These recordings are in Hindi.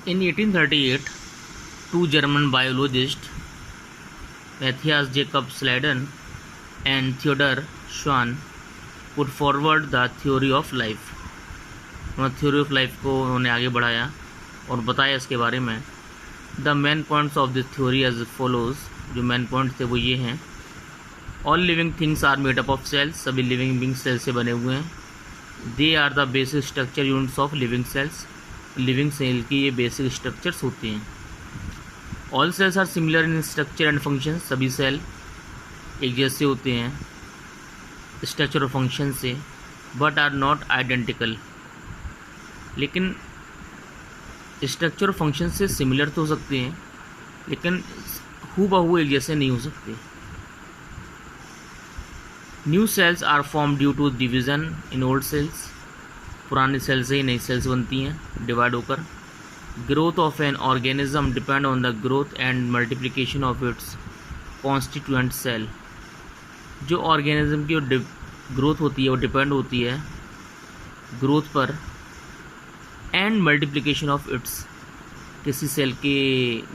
In 1838, two German biologists, Matthias Jakob Sladen and Theodor Schwann, put forward the theory of life. उन्होंने theory of life को उन्होंने आगे बढ़ाया और बताया इसके बारे में. The main points of this theory as follows. जो main points थे वो ये हैं. All living things are made up of cells. सभी living beings cells से बने हुए हैं. They are the basic structure units of living cells. Living cell की ये बेसिक स्ट्रक्चर्स होते हैं. All cells are similar in structure and function. सभी सेल एक जैसे होते हैं स्ट्रक्चर और फंक्शन से, बट आर नॉट आइडेंटिकल. लेकिन स्ट्रक्चर और फंक्शन से सिमिलर तो हो सकते हैं, लेकिन हूबहू एक जैसे नहीं हो सकते. New cells are form due to division in old cells. पुरानी सेल से ही नई सेल्स बनती हैं डिवाइड होकर. Growth of an organism depend on the growth and multiplication of its constituent cell. जो ऑर्गेनिज्म की ग्रोथ होती है वो डिपेंड होती है ग्रोथ पर एंड मल्टीप्लिकेशन ऑफ इट्स, किसी सेल के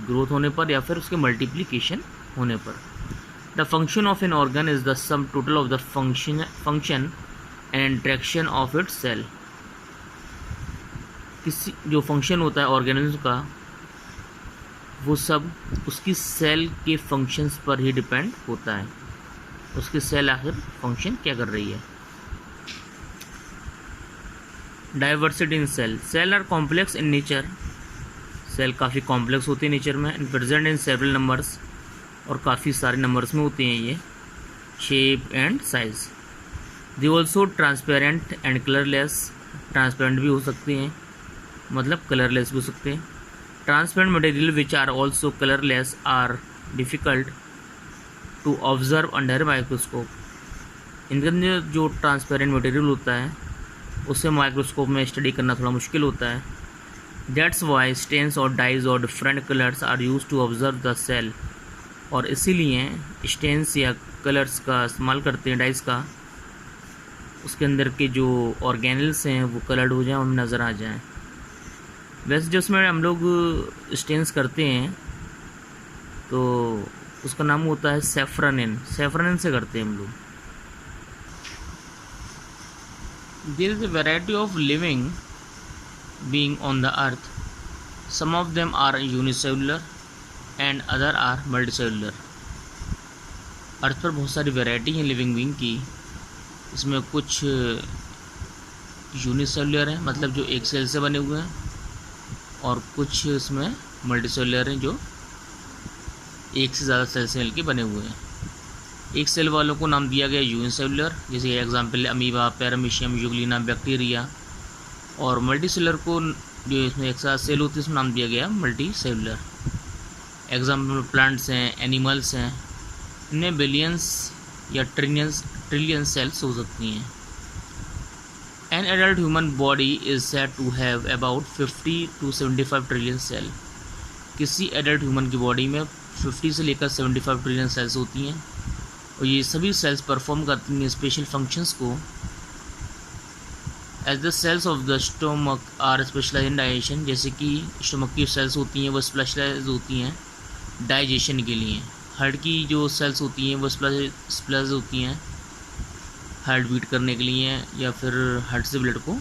ग्रोथ होने पर या फिर उसके मल्टीप्लिकेशन होने पर. The function of an organ is the sum total of the function and interaction of its cell. किसी जो फंक्शन होता है ऑर्गेनिज्म का वो सब उसकी सेल के फंक्शंस पर ही डिपेंड होता है. उसकी सेल आखिर फंक्शन क्या कर रही है. Diversity in cell. Cell are complex in nature. Cell काफ़ी कॉम्प्लेक्स होती है नेचर में. And present in several numbers, और काफ़ी सारे नंबर्स में होते हैं ये. Shape and size. They also transparent and colourless. Transparent भी हो सकते हैं, मतलब कलरलेस भी हो सकते हैं. Transparent material which are also colourless are difficult to observe under microscope. इनके अंदर जो ट्रांसपेरेंट मटेरियल होता है उसे माइक्रोस्कोप में स्टडी करना थोड़ा मुश्किल होता है. दैट्स वाई स्टेन्स और डाइज और different colours are use to observe the cell. और इसीलिए स्टेन्स या कलर्स का इस्तेमाल करते हैं, डाइज का, उसके अंदर के जो ऑर्गेनल्स हैं वो कलर्ड हो जाएं और नज़र आ जाएं. वैसे जो उसमें हम लोग स्टेन्स करते हैं तो उसका नाम होता है सेफ्रानिन. सेफ्रानिन से करते हैं हम लोग. There is a variety of living being on the earth. Some of them are unicellular and other are multicellular. Earth पर बहुत सारी वैरायटी हैं लिविंग बीइंग की. इसमें कुछ यूनिसेलुलर हैं, मतलब जो एक सेल से बने हुए हैं, और कुछ इसमें मल्टीसेलुलर हैं जो एक से ज़्यादा सेल से मिलकर बने हुए हैं. एक सेल वालों को नाम दिया गया यूनिसेलुलर, जैसे example amoeba, paramecium, Euglena, bacteria. और मल्टीसेलुलर को जो इसमें एक साथ सेल होती है उसमें नाम दिया गया मल्टीसेलुलर. एग्जाम्पल प्लांट्स हैं, एनिमल्स हैं. इनमें बिलियंस या ट्रिलियन सेल्स हो सकती हैं. An adult human body is said to have about 50 to 75 trillion cell. किसी एडल्ट ह्यूमन की बॉडी में 50 से लेकर 75 ट्रिलियन सेल्स होती हैं, और ये सभी सेल्स परफॉर्म करती हैं स्पेशल फंक्शंस को. As the cells of the stomach are specialise in digestion. जैसे कि स्टोमक की सेल्स होती हैं वो स्पेशलाइज होती हैं डाइजेशन के लिए. हार्ट की जो सेल्स होती हैं वो स्पेशलाइज होती हैं हार्ट बीट करने के लिए या फिर हार्ट से ब्लड को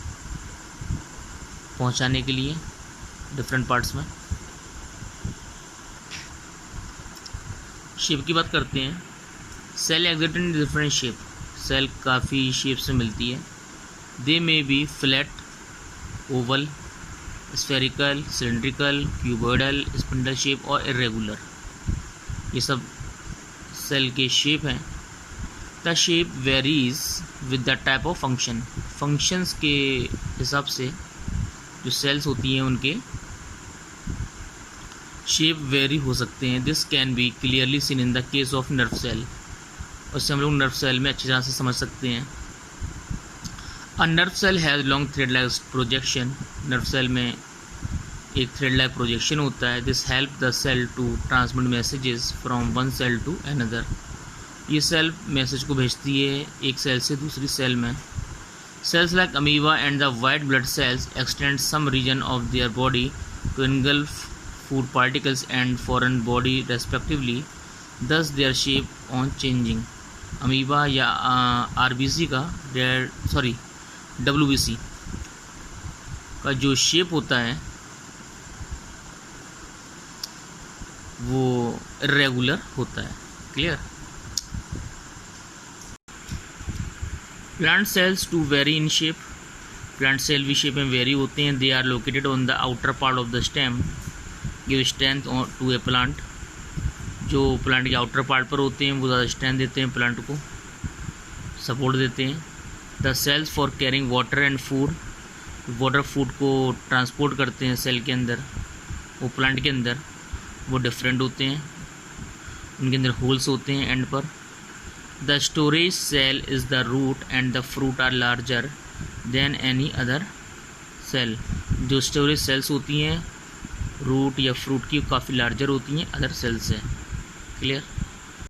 पहुंचाने के लिए डिफरेंट पार्ट्स में. शेप की बात करते हैं. Cell exist in different shape. Cell काफ़ी शेप से मिलती है. They may be flat, oval, spherical, cylindrical, cuboidal, spindle shape और इरेगुलर. ये सब सेल के शेप हैं. The shape varies with the type of function. Functions के हिसाब से जो सेल्स होती हैं उनके शेप वेरी हो सकते हैं. This can be clearly seen in the case of nerve cell. उससे हम लोग नर्व सेल में अच्छी तरह से समझ सकते हैं. A nerve cell has long thread like projection. Nerve cell में एक थ्रेड लाइक प्रोजेक्शन होता है. This help the cell to transmit messages from one cell to another. ये सेल मैसेज को भेजती है एक सेल से दूसरी सेल में. Cells like amoeba and the white blood cells extend some region of their body to engulf food particles and foreign body respectively, thus their shape on changing. Amoeba या आरबीसी का डब्ल्यूबीसी का जो शेप होता है वो इरेगुलर होता है। Clear. Plant cells too vary in shape, plant cell भी शेप में वेरी होते हैं। They are located on the outer part of the stem, give strength to a plant. जो प्लांट के आउटर पार्ट पर होते हैं वो ज़्यादा स्ट्रेंथ देते हैं, प्लांट को सपोर्ट देते हैं। The cells for carrying water and food, water food को ट्रांसपोर्ट करते हैं सेल के अंदर, वो प्लांट के अंदर वो डिफरेंट होते हैं, उनके अंदर होल्स होते हैं एंड पर। The storage cell is the root and the fruit are larger than any other cell. जो स्टोरेज सेल्स होती हैं रूट या फ्रूट की, काफ़ी लार्जर होती हैं अदर सेल से। क्लियर।